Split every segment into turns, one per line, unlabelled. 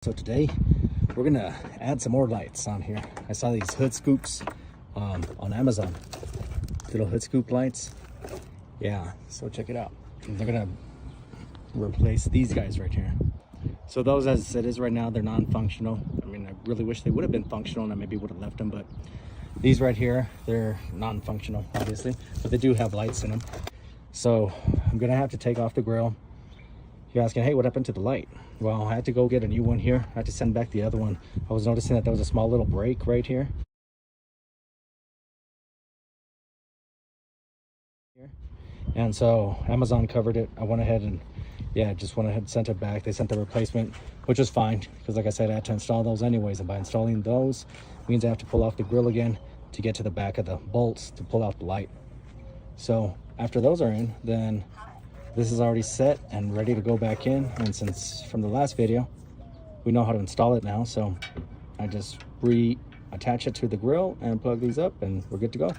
So today we're gonna add some more lights on here. I saw these hood scoops on Amazon, little hood scoop lights. Yeah, so check it out. They're gonna replace these guys right here. So those, as it is right now, they're non-functional. I mean, I really wish they would have been functional and I maybe would have left them, but these right here, they're non-functional obviously, but they do have lights in them. So I'm gonna have to take off the grill. You're asking, hey, what happened to the light? Well, I had to go get a new one here. I had to send back the other one. I was noticing that there was a small little break right here. And so Amazon covered it. I went ahead and sent it back. They sent the replacement, which was fine because like I said, I had to install those anyways. And by installing those means I have to pull off the grill again to get to the back of the bolts to pull out the light. So after those are in, then this is already set and ready to go back in. And since from the last video, we know how to install it now. So I just reattach it to the grill and plug these up and we're good to go.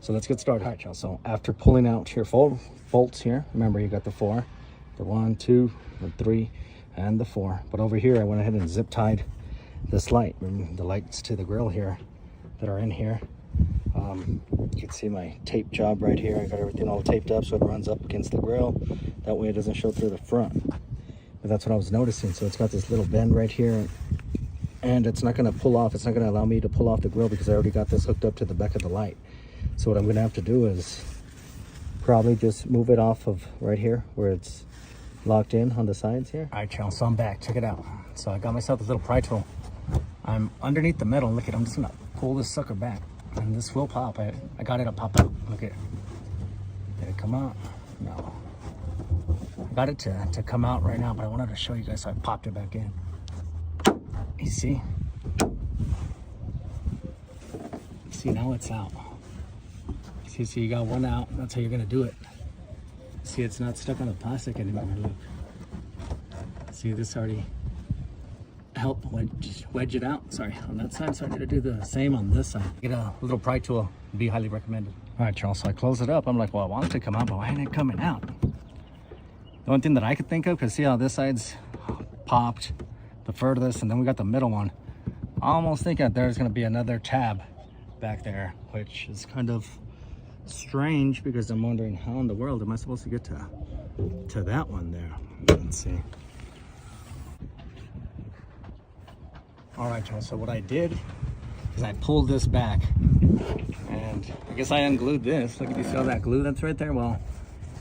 So let's get started. All right, y'all. So after pulling out your bolts here, remember you got the 4, the 1, 2, the 3, and the 4. But over here, I went ahead and zip tied this light, the lights to the grill here that are in here. You can see my tape job right here. I got everything all taped up so it runs up against the grill. That way it doesn't show through the front. But that's what I was noticing. So it's got this little bend right here and it's not going to pull off. It's not going to allow me to pull off the grill because I already got this hooked up to the back of the light. So what I'm going to have to do is probably just move it off of right here where it's locked in on the sides here. All right, y'all, so I'm back. Check it out. So I got myself this little pry tool. I'm underneath the metal. Look at, I'm just going to pull this sucker back. And this will pop. I got it to pop out. Look at it. Did it come out? No. I got it to come out right now, but I wanted to show you guys, so I popped it back in. You see? See, now it's out. See, so you got one out. That's how you're going to do it. See, it's not stuck on the plastic anymore. Look. See, this already help wedge it out. Sorry, on that side. So I need to do the same on this side. Get a little pry tool, be highly recommended. All right, y'all, so I close it up. I'm like, well, I want it to come out, but why ain't it coming out? The only thing that I could think of, because see how this side's popped the furthest, and then we got the middle one. I almost think that there's going to be another tab back there, which is kind of strange because I'm wondering how in the world am I supposed to get to that one there. Let's see. All right, y'all, so what I did is I pulled this back and I guess I unglued this. Look, at you see all that glue that's right there? Well,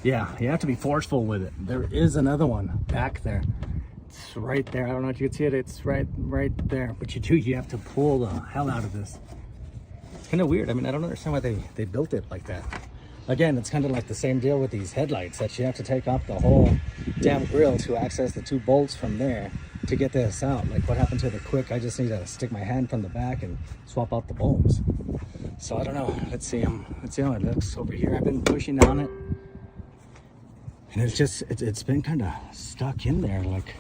yeah, you have to be forceful with it. There is another one back there. It's right there. I don't know if you can see it. It's right there. But you have to pull the hell out of this. It's kind of weird. I mean, I don't understand why they built it like that. Again, it's kind of like the same deal with these headlights, that you have to take off the whole damn grill to access the 2 bolts from there to get this out. Like what happened to the Quick, I just need to stick my hand from the back and swap out the bulbs. So I don't know. Let's see how it looks over here. I've been pushing on it and it's been kind of stuck in there. Like,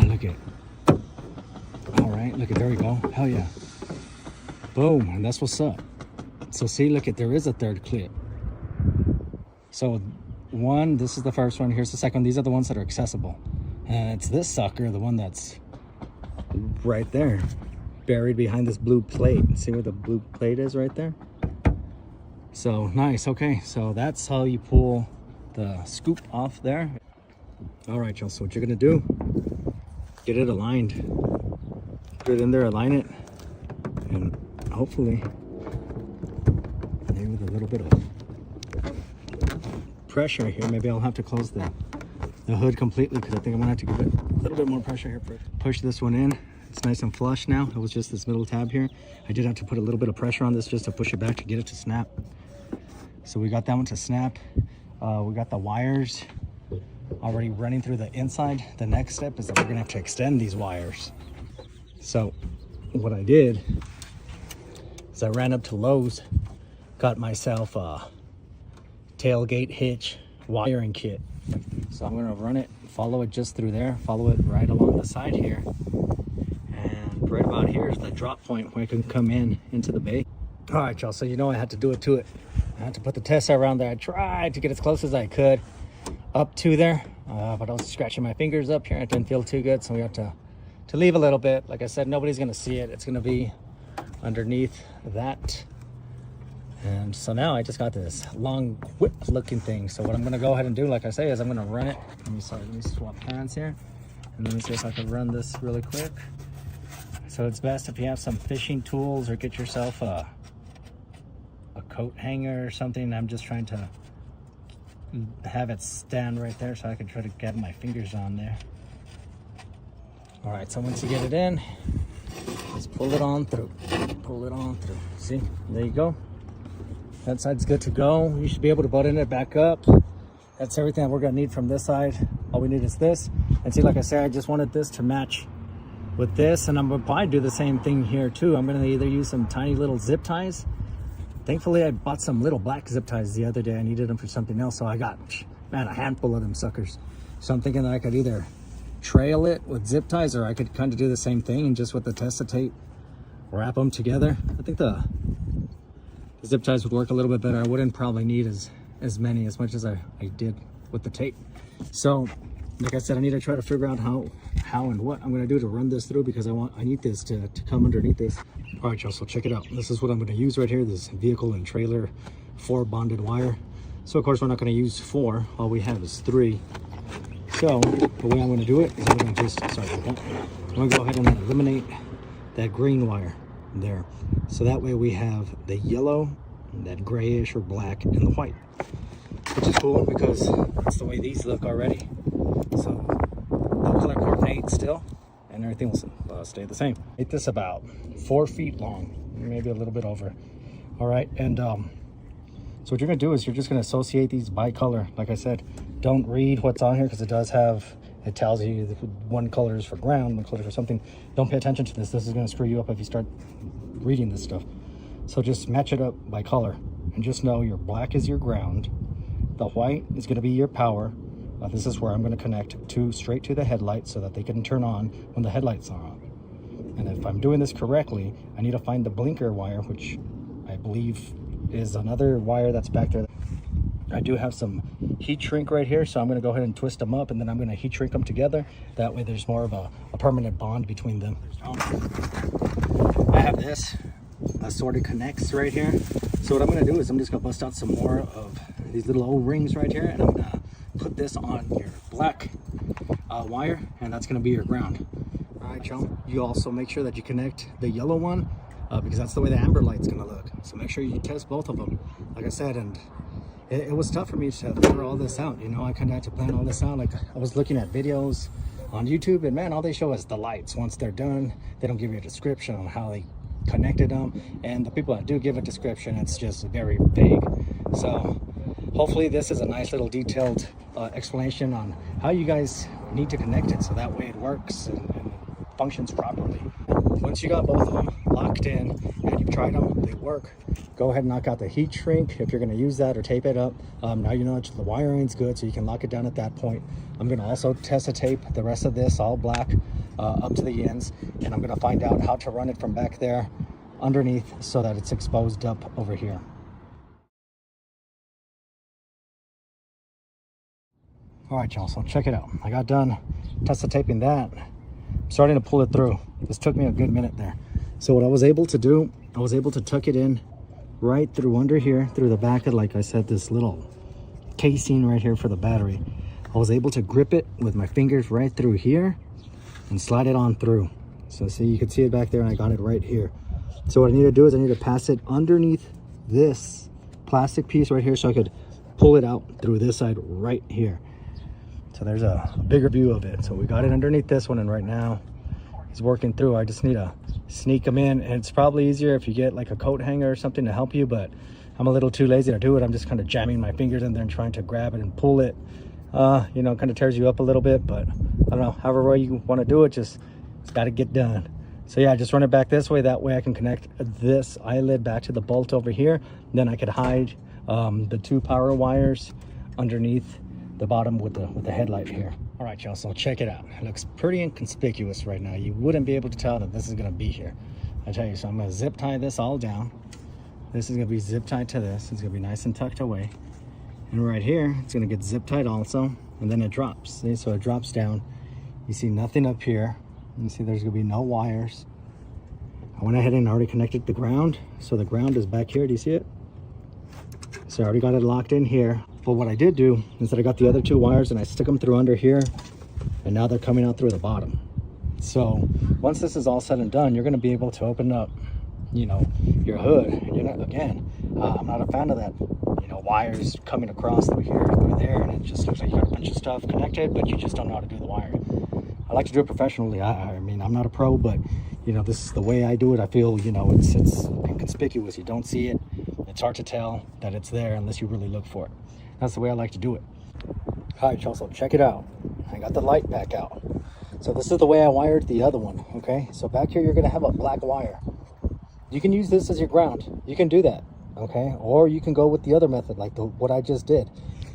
look at, all right, look at, there we go. Hell yeah. Boom, and that's what's up. So see, look at, there is a third clip. So one, this is the first one, here's the second one. These are the ones that are accessible. And it's this sucker, the one that's right there, buried behind this blue plate. See where the blue plate is right there? So nice. Okay, so that's how you pull the scoop off there. All right, y'all, so what you're gonna do, get it aligned, put it in there, align it, and hopefully maybe with a little bit of pressure here, maybe I'll have to close the hood completely because I think I'm gonna have to give it a little bit more pressure here first. Push this one in. It's nice and flush now. It was just this middle tab here. I did have to put a little bit of pressure on this just to push it back to get it to snap. So we got that one to snap. We got the wires already running through the inside. The next step is that we're gonna have to extend these wires. So what I did is I ran up to Lowe's, got myself a tailgate hitch wiring kit. So I'm going to run it, follow it just through there, follow it right along the side here, and right about here is the drop point where I can come into the bay. All right, y'all, so you know I had to do it to it. I had to put the tester around there. I tried to get as close as I could up to there, But I was scratching my fingers up here. It didn't feel too good, so we have to leave a little bit. Like I said, nobody's gonna see it. It's gonna be underneath that. And so now I just got this long whip looking thing. So what I'm gonna go ahead and do, like I say, is I'm gonna run it. Let me swap hands here. And let me see if I can run this really quick. So it's best if you have some fishing tools or get yourself a coat hanger or something. I'm just trying to have it stand right there so I can try to get my fingers on there. All right, so once you get it in, just pull it on through. Pull it on through. See, there you go. That side's good to go. You should be able to button it back up. That's everything that we're gonna need from this side. All we need is this. And see, like I said, I just wanted this to match with this, and I'm gonna probably do the same thing here too. I'm gonna either use some tiny little zip ties. Thankfully, I bought some little black zip ties the other day. I needed them for something else, so I got, man, a handful of them suckers. So I'm thinking that I could either trail it with zip ties, or I could kind of do the same thing and just with the Testa tape, wrap them together. I think the zip ties would work a little bit better. I wouldn't probably need as much as I did with the tape. So, like I said, I need to try to figure out how and what I'm gonna do to run this through, because I need this to come underneath this. All right, y'all, so check it out. This is what I'm gonna use right here, this vehicle and trailer 4 bonded wire. So of course we're not gonna use 4, all we have is 3. So the way I'm gonna do it is I'm gonna go ahead and eliminate that green wire there. So that way we have the yellow, that grayish or black, and the white, which is cool because that's the way these look already. So they'll color coordinate still, and everything will stay the same. Make this about 4 feet long, maybe a little bit over. All right, and so what you're gonna do is you're just gonna associate these by color. Like I said, don't read what's on here because it tells you one color is for ground, one color is for something. Don't pay attention to this. This is gonna screw you up if you start reading this stuff. So just match it up by color, and just know your black is your ground, the white is gonna be your power. This is where I'm going to connect straight to the headlight so that they can turn on when the headlights are on. And if I'm doing this correctly, I need to find the blinker wire, which I believe is another wire that's back there. I do have some heat shrink right here, so I'm going to go ahead and twist them up, and then I'm going to heat shrink them together. That way there's more of a permanent bond between them. I have this assorted connects right here. So what I'm going to do is I'm just going to bust out some more of these little O-rings right here, and I'm going to put this on your black wire, and that's going to be your ground. All right, y'all, you also make sure that you connect the yellow one because that's the way the amber light's going to look. So make sure you test both of them, like I said. And it was tough for me to figure all this out, you know. I kind of had to plan all this out. Like, I was looking at videos on YouTube, and man, all they show is the lights. Once they're done, they don't give you a description on how they connected them, and the people that do give a description, it's just very vague. So hopefully this is a nice little detailed explanation on how you guys need to connect it, so that way it works and functions properly. Once you got both of them locked in and you've tried them, they work, go ahead and knock out the heat shrink if you're going to use that, or tape it up. Now you know that the wiring's good, so you can lock it down at that point. I'm going to also Testa tape the rest of this all black up to the ends, and I'm going to find out how to run it from back there underneath so that it's exposed up over here. All right, y'all, so check it out. I got done Testa taping that. I'm starting to pull it through. This took me a good minute there. So what I was able to do, I was able to tuck it in right through under here, through the back of, like I said, this little casing right here for the battery. I was able to grip it with my fingers right through here and slide it on through. So see, you can see it back there, and I got it right here. So what I need to do is I need to pass it underneath this plastic piece right here so I could pull it out through this side right here. So there's a bigger view of it. So we got it underneath this one, and right now it's working through. I just need to sneak them in, and it's probably easier if you get like a coat hanger or something to help you, but I'm a little too lazy to do it. I'm just kind of jamming my fingers in there and trying to grab it and pull it. You know, kind of tears you up a little bit, but I don't know, however way you want to do it, it's got to get done. So yeah, just run it back this way. That way I can connect this eyelid back to the bolt over here. Then I could hide the 2 power wires underneath the bottom with the headlight here. All right, y'all, so check it out. It looks pretty inconspicuous right now. You wouldn't be able to tell that this is gonna be here. I tell you, so I'm gonna zip tie this all down. This is gonna be zip tied to this. It's gonna be nice and tucked away. And right here, it's gonna get zip tied also, and then it drops. See, so it drops down. You see nothing up here. You see there's gonna be no wires. I went ahead and already connected the ground. So the ground is back here, do you see it? So I already got it locked in here. But what I did do is that I got the other two wires and I stuck them through under here, and now they're coming out through the bottom. So once this is all said and done, you're gonna be able to open up, you know, your hood. And you're not, again, I'm not a fan of that, you know, wires coming across through here, through there, and it just looks like you got a bunch of stuff connected, but you just don't know how to do the wiring. I like to do it professionally. I mean, I'm not a pro, but you know, this is the way I do it. I feel, you know, it's inconspicuous. You don't see it. It's hard to tell that it's there unless you really look for it. That's the way I like to do it. All right, y'all, so check it out. I got the light back out. So this is the way I wired the other one, okay? So back here, you're gonna have a black wire. You can use this as your ground. You can do that, okay? Or you can go with the other method, like what I just did.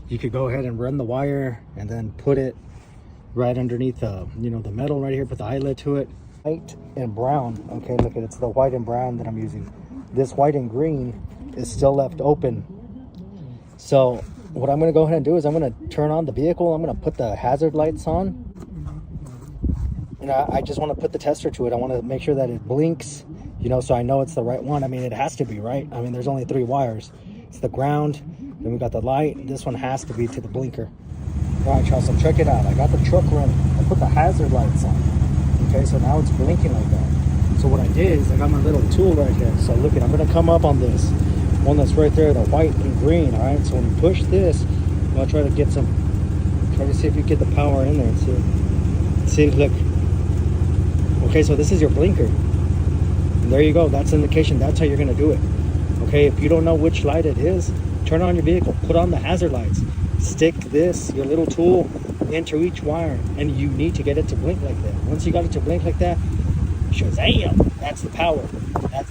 You could go ahead and run the wire and then put it right underneath you know, the metal right here, put the eyelet to it. White and brown, okay, look at it, it's the white and brown that I'm using. This white and green is still left open. So what I'm gonna go ahead and do is I'm gonna turn on the vehicle. I'm gonna put the hazard lights on. And I just wanna put the tester to it. I wanna make sure that it blinks, you know, so I know it's the right one. I mean, it has to be, right? I mean, there's only 3 wires. It's the ground, then we got the light. This one has to be to the blinker. All right, y'all, so check it out. I got the truck running. I put the hazard lights on. Okay, so now it's blinking like that. So what I did is I got my little tool right here. So look at, I'm gonna come up on this one that's right there, the white and green. All right, so when you push this, I'll try to get some, try to see if you get the power in there. See, look. Okay, so this is your blinker. And there you go, that's indication, that's how you're gonna do it. Okay, if you don't know which light it is, turn on your vehicle, put on the hazard lights, stick this, your little tool, into each wire, and you need to get it to blink like that. Once you got it to blink like that, shazam, that's the power.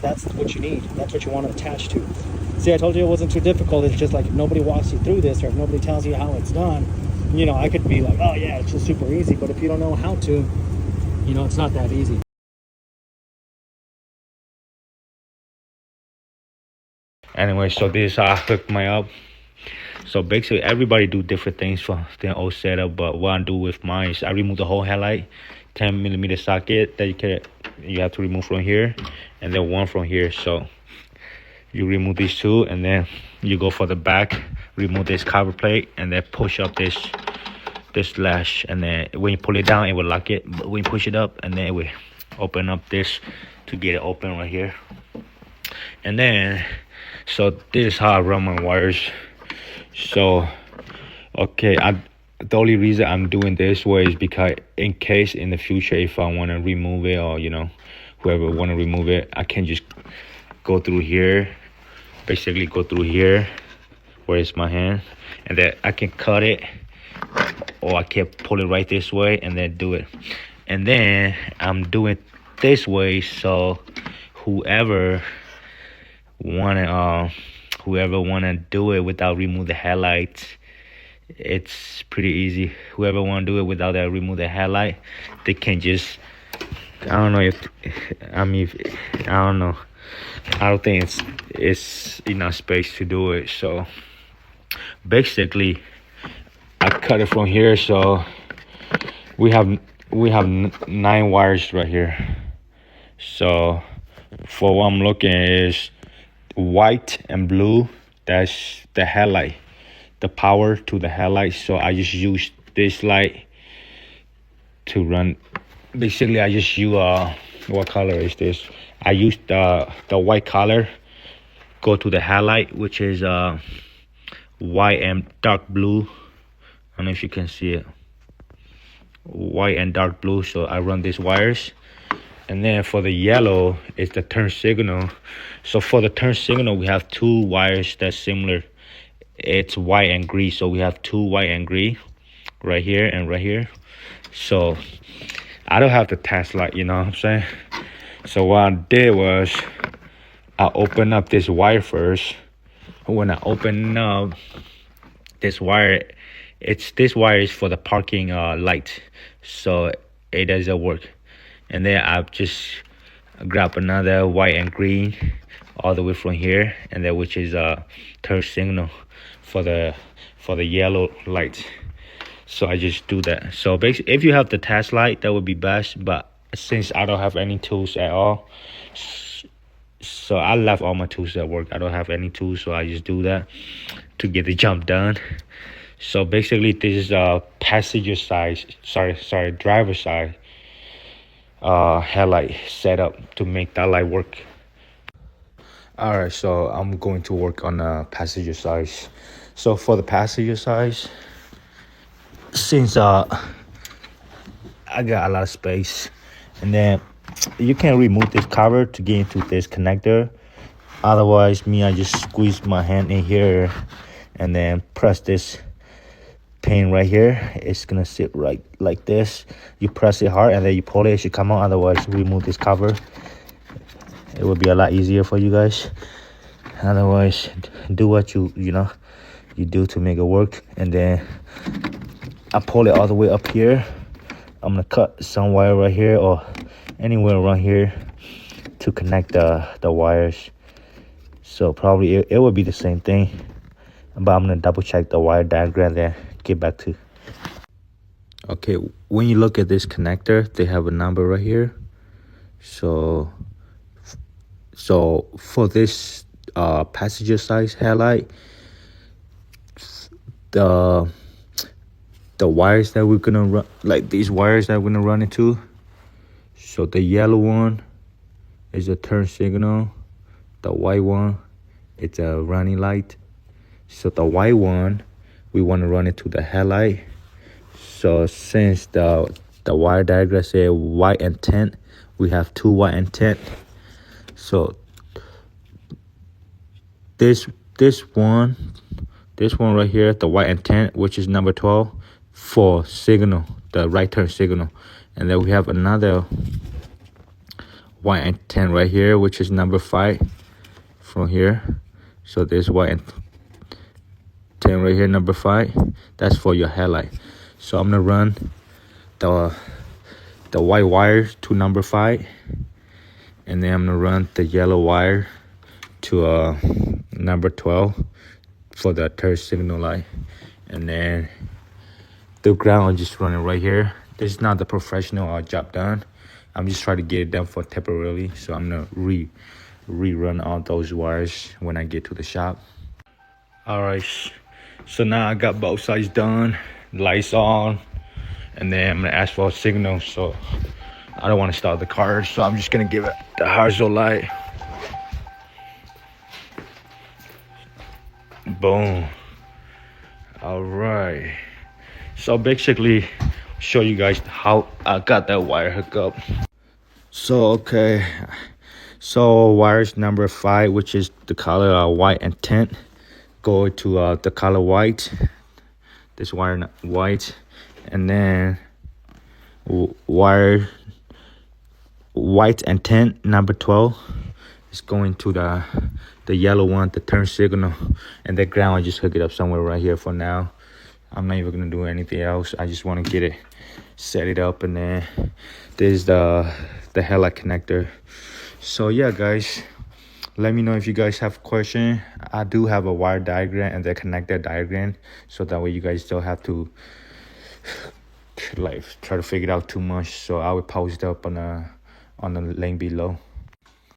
That's what you need. That's what you want to attach to. See, I told you it wasn't too difficult. It's just like if nobody walks you through this, or if nobody tells you how it's done, you know, I could be like, oh yeah, it's just super easy. But if you don't know how to, you know, it's not that easy.
Anyway, so this is how I hooked my up. So basically everybody do different things for their old setup, but what I do with mine is I remove the whole headlight, 10mm socket that you have to remove from here, and then one from here. So you remove these two, and then you go for the back, remove this cover plate, and then push up this latch, and then when you pull it down, it will lock it. But when you push it up, and then it will open up this to get it open right here. And then, so this is how I run my wires. So okay, the only reason I'm doing this way is because in case in the future if I want to remove it, or you know, whoever want to remove it, I can just go through here, basically go through here where it's my hand, and then I can cut it, or I can pull it right this way and then do it. And then I'm doing this way, so whoever wanna do it without remove the headlights, it's pretty easy. Whoever want to do it without that remove the headlight, they can just, I don't know if, I mean, I don't know, I don't think it's enough space to do it. So basically I cut it from here. So we have 9 wires right here. So for what I'm looking is white and blue, that's the headlight, the power to the headlight. So I just use this light to run. Basically I just use what color is this? I use the white color, go to the headlight, which is white and dark blue. I don't know if you can see it, white and dark blue. So I run these wires. And then for the yellow is the turn signal. So for the turn signal, we have 2 wires that's similar. It's white and green. So we have 2 white and green right here and right here. So I don't have to test light, you know what I'm saying? So what I did was I opened up this wire first. When I open up this wire, this wire is for the parking light. So it doesn't work. And then I just grab another white and green all the way from here, and then which is a turn signal for the for the yellow light. So I just do that. So basically, if you have the test light, that would be best. But since I don't have any tools at all, so I left all my tools at work. I don't have any tools, so I just do that to get the job done. So basically, this is a passenger side, driver side headlight setup to make that light work. All right, so I'm going to work on the passenger side. So for the passenger side, since I got a lot of space, and then you can remove this cover to get into this connector. Otherwise, I just squeeze my hand in here and then press this pin right here. It's gonna sit right like this. You press it hard and then you pull it, it should come out. Otherwise, remove this cover. It would be a lot easier for you guys. Otherwise, do what you do to make it work. And then I pull it all the way up here. I'm gonna cut some wire right here or anywhere around here to connect the wires. So probably it would be the same thing, but I'm gonna double check the wire diagram then get back to. Okay, when you look at this connector, they have a number right here. So for this passenger side headlight, the wires that we're gonna run, like these wires that we're gonna run into. So the yellow one is a turn signal. The white one, it's a running light. So the white one, we want to run it to the headlight. So since the wire diagram say white and 10, we have 2 white and 10. So this one right here, the white and 10, which is number 12, for signal, the right turn signal. And then we have another white and 10 right here, which is number 5 from here. So this white and 10 right here, number 5, that's for your headlight. So I'm gonna run the white wire to number 5, and then I'm gonna run the yellow wire to number 12 for the turn signal light. And then the ground, I'm just running right here. This is not the professional job done. I'm just trying to get it done for temporarily. So I'm gonna rerun all those wires when I get to the shop. All right, so now I got both sides done, lights on, and then I'm gonna ask for a signal. So I don't want to start the car, so I'm just gonna give it the Harzo light. Boom. All right, so basically show you guys how I got that wire hooked up. So okay, so wires number 5, which is the color white and 10, go to the color white, this wire white, and then wire white and 10 number 12 is going to the yellow one, the turn signal. And the ground, I just hook it up somewhere right here for now. I'm not even gonna do anything else. I just want to get it, set it up, and then this is the headlight connector. So yeah, guys, let me know if you guys have a question. I do have a wire diagram and the connector diagram, so that way you guys don't have to like try to figure it out too much. So I will post it up on the link below.